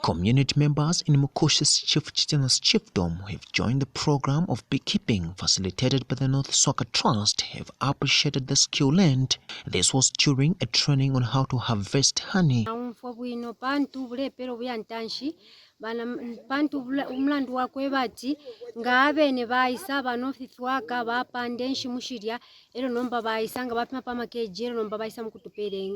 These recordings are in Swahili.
Community members in Mukoshi's Chieftain's chiefdom have joined the program of beekeeping facilitated by the North Swaka Trust have appreciated the skill learned. This was during a training on how to harvest honey. Pantu umlandu wakwe bati ngabene bayisa banofi Swaka bapandenshi mushiria ero nomba bayisa ngabapima pamakeji ero nomba bayisa mukutupere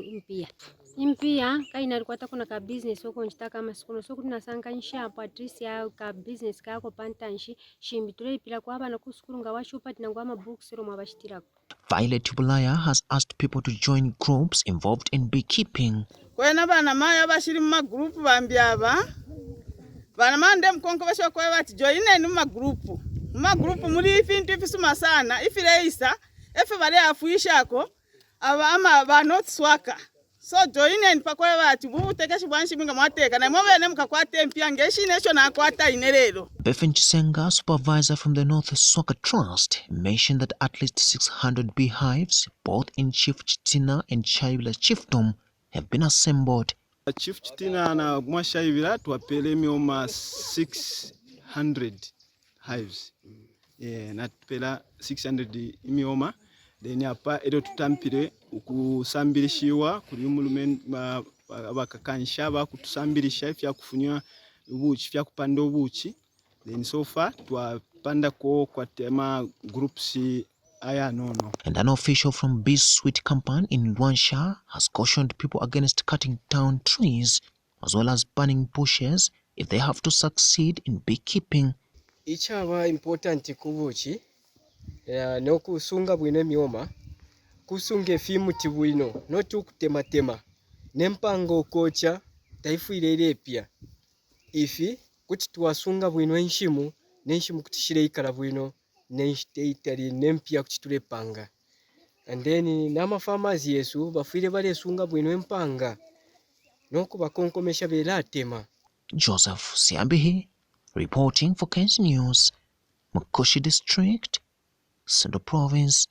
impia kaina alikwata kuna ka business oko nchitaka kama sikuno so kutinasanga nshapo at least ya ka business kako pantanshi shimbi tulepila kwa bana kusukuru ngawashupa tinangwa ama books ero mwabashitirako. Violet Bulaya has asked people to join groups involved in beekeeping. Kwena bana maya bashiri mu group bambyaba bana mande mkonko basho kwa bati join ni mu group muri ifintu ifisuma sana ifireisa efe bale afuishako ama ba North Swaka so join and pakwa bati butekeshi bwanshi minga mwateka na mwe bene mukakwate mpya ngeshi nesho na kwata inerero. Bevan Chisenga, supervisor from the North Swaka Trust, mentioned that at least 600 beehives, both in Chief Chitina and Chaibila Chiefdom, have been assembled. Chief Chitina na Mwashaibila tuwapele mioma 600 hives. Na tupela 600 mioma. Then hapa edo tutampire ukusambirishiwa kuri umulume abakakansha bakutusambirisha ifya kufunywa ubuchi fya kupanda ubuchi. Then so far twapanda ko kwa tema groups aya nono. And an official from Bee Sweet Company in Luansha has cautioned people against cutting down trees as well as burning bushes if they have to succeed in beekeeping. Ichaba important kubuchi no kusunga bwine mioma kusunge fimuti bwino no tukutematema nempango kocha taifuirere pia ifi kuti twasunga bwino enshimu nenshimu kutishire ikala bwino nenshiteitari nempia kuti panga and then nama farmers yesu bafire bale sunga bwino empanga noko bakonkomesha belatema. Joseph Siambi reporting for Kens News, Mukoshi District, Central Province.